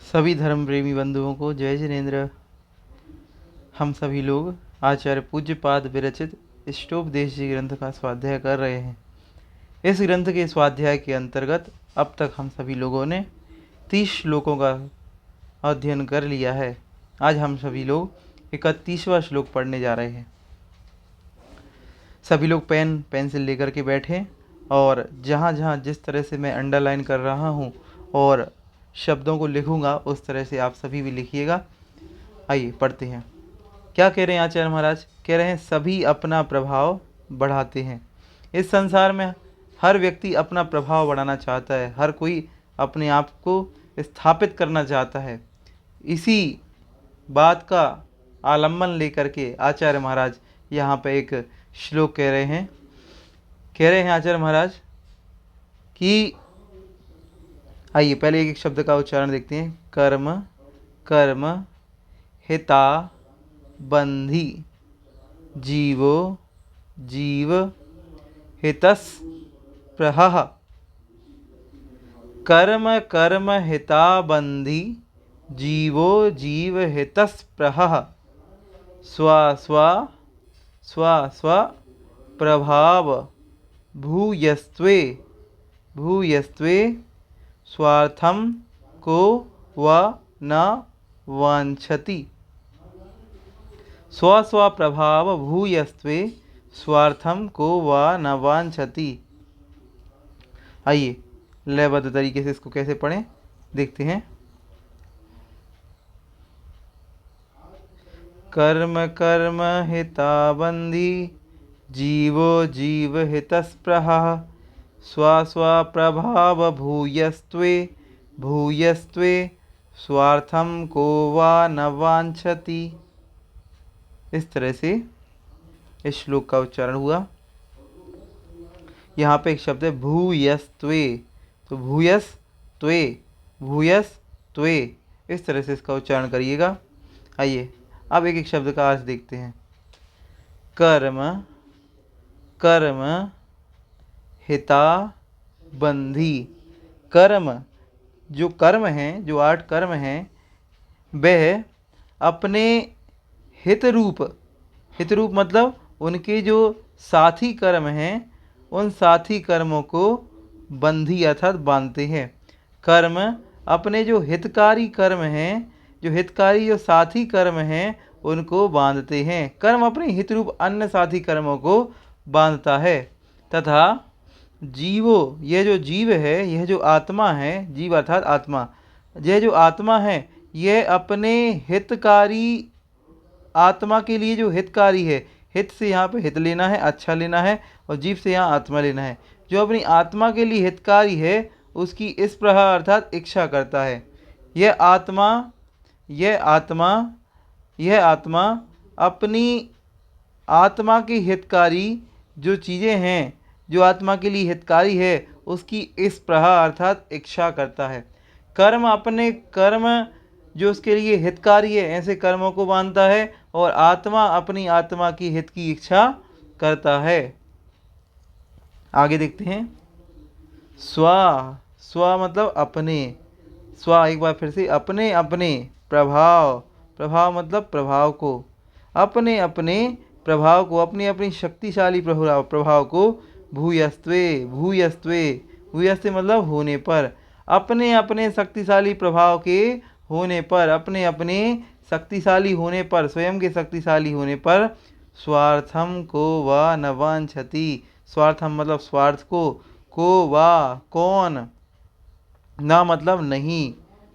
सभी धर्म प्रेमी बंधुओं को जय जिनेन्द्र। हम सभी लोग आचार्य पूज्यपाद विरचित इष्टोपदेश जी ग्रंथ का स्वाध्याय कर रहे हैं। इस ग्रंथ के स्वाध्याय के अंतर्गत अब तक हम सभी लोगों ने 30 श्लोकों का अध्ययन कर लिया है। आज हम सभी लोग 31वां श्लोक पढ़ने जा रहे हैं। सभी लोग पेन पेंसिल लेकर के बैठें और जहाँ जहाँ जिस तरह से मैं अंडरलाइन कर रहा हूँ और शब्दों को लिखूंगा उस तरह से आप सभी भी लिखिएगा। आइए पढ़ते हैं। क्या कह रहे हैं आचार्य महाराज? कह रहे हैं सभी अपना प्रभाव बढ़ाते हैं। इस संसार में हर व्यक्ति अपना प्रभाव बढ़ाना चाहता है, हर कोई अपने आप को स्थापित करना चाहता है। इसी बात का आलम्बन लेकर के आचार्य महाराज यहाँ पे एक श्लोक कह रहे हैं आचार्य महाराज कि आइए पहले एक एक शब्द का उच्चारण देखते हैं। कर्म कर्म हिता बंधी जीवो जीव हितस प्रहः। कर्म कर्म हिता बंधी जीवो जीव हितस प्रहः। स्व स्व स्व स्व प्रभाव भूयस्त्वे भूयस्त्वे स्वार्थम को व न वांछति। स्व स्व प्रभाव भूयस्त्वे स्वार्थम को व न वांछति। आइए लयबद्ध तरीके से इसको कैसे पढ़ें देखते हैं। कर्म कर्म हिता बंधी जीवो जीव हितस्पृहः। स्व स्व प्रभाव भूयस्त्वे भूयस्त्वे स्वार्थम को वा न वांछति। इस तरह से इस श्लोक का उच्चारण हुआ। यहाँ पे एक शब्द है भूयस्त्वे, तो भूयस्त्वे भूयस्त्वे इस तरह से इसका उच्चारण करिएगा। आइए अब एक एक शब्द का अर्थ देखते हैं। कर्म कर्म हिता बंधी। कर्म जो कर्म हैं, जो 8 कर्म हैं, वह अपने हित रूप मतलब उनके जो साथी कर्म हैं उन साथी कर्मों को बंधी अर्थात बांधते हैं। कर्म अपने जो हितकारी कर्म हैं, जो हितकारी जो साथी कर्म हैं उनको बांधते हैं। कर्म अपने हित रूप अन्य साथी कर्मों को बांधता है। तथा जीवो यह जो जीव है, यह जो आत्मा है, जीव अर्थात आत्मा, यह जो आत्मा है यह अपने हितकारी आत्मा के लिए जो हितकारी है, हित से यहाँ पे हित लेना है, अच्छा लेना है, और जीव से यहाँ आत्मा लेना है। जो अपनी आत्मा के लिए हितकारी है उसकी इस प्रहा अर्थात इच्छा करता है। यह आत्मा अपनी आत्मा के हितकारी जो चीज़ें हैं, जो आत्मा के लिए हितकारी है उसकी इस प्रहा अर्थात इच्छा करता है। कर्म अपने कर्म जो उसके लिए हितकारी है ऐसे कर्मों को बांधता है, और आत्मा अपनी आत्मा की हित की इच्छा करता है। आगे देखते हैं। स्व स्व मतलब अपने, स्व एक बार फिर से, अपने अपने प्रभाव, प्रभाव मतलब प्रभाव को, अपने अपने प्रभाव को, अपनी अपनी शक्तिशाली प्रभाव को भूयस्त्वे भूयस्त्वे भूयस्त्वे मतलब होने पर, अपने अपने शक्तिशाली प्रभाव के होने पर, अपने अपने शक्तिशाली होने पर, स्वयं के शक्तिशाली होने पर स्वार्थम को वा न वांछति। स्वार्थम मतलब स्वार्थ को वा कौन, ना मतलब नहीं,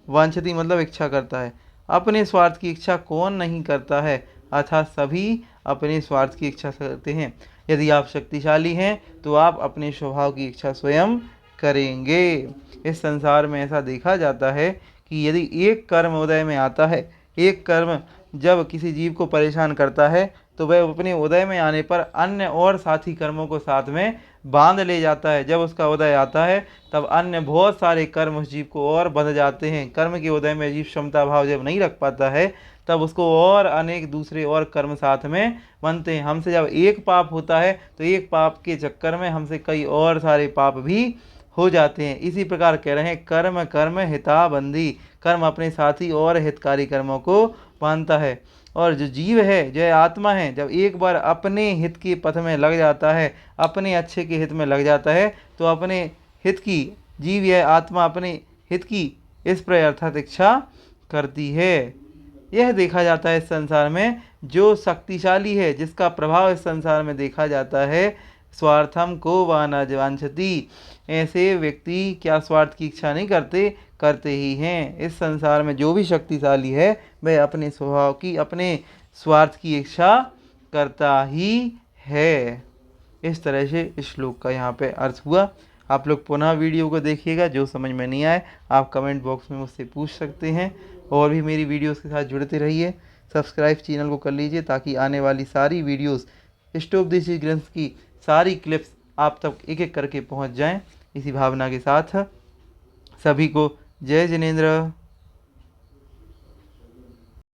वांछति मतलब इच्छा करता है। अपने स्वार्थ की इच्छा कौन नहीं करता है, अर्थात सभी अपने स्वार्थ की इच्छा करते हैं। यदि आप शक्तिशाली हैं तो आप अपने स्वभाव की इच्छा स्वयं करेंगे। इस संसार में ऐसा देखा जाता है कि यदि एक कर्म उदय में आता है, एक कर्म जब किसी जीव को परेशान करता है तो वह अपने उदय में आने पर अन्य और साथी कर्मों को साथ में बांध ले जाता है। जब उसका उदय आता है तब अन्य बहुत सारे कर्म उस जीव को और बंध जाते हैं। कर्म के उदय में जीव क्षमता भाव जब नहीं रख पाता है तब उसको और अनेक दूसरे और कर्म साथ में बनते हैं। हमसे जब एक पाप होता है तो एक पाप के चक्कर में हमसे कई और सारे पाप भी हो जाते हैं। इसी प्रकार कह रहे हैं कर्म कर्म हिताबंदी, कर्म अपने साथी और हितकारी कर्मों को बांधता है। और जो जीव है, जो आत्मा है, जब एक बार अपने हित के पथ में लग जाता है, अपने अच्छे के हित में लग जाता है, तो अपने हित की, जीव यह आत्मा अपने हित की इस प्रकार अर्थात इच्छा करती है। यह देखा जाता है इस संसार में, जो शक्तिशाली है, जिसका प्रभाव इस संसार में देखा जाता है, स्वार्थम को वाना वांछति, ऐसे व्यक्ति क्या स्वार्थ की इच्छा नहीं करते, करते ही हैं। इस संसार में जो भी शक्तिशाली है वह अपने स्वभाव की, अपने स्वार्थ की इच्छा करता ही है। इस तरह से इस श्लोक का यहाँ पे अर्थ हुआ। आप लोग पुनः वीडियो को देखिएगा, जो समझ में नहीं आए आप कमेंट बॉक्स में मुझसे पूछ सकते हैं। और भी मेरी वीडियोस के साथ जुड़ते रहिए। सब्सक्राइब चैनल को कर लीजिए ताकि आने वाली सारी वीडियोस इष्टोपदेशी ग्रंथ की सारी क्लिप्स आप तक एक एक करके पहुंच जाएं। इसी भावना के साथ सभी को जय जिनेंद्र।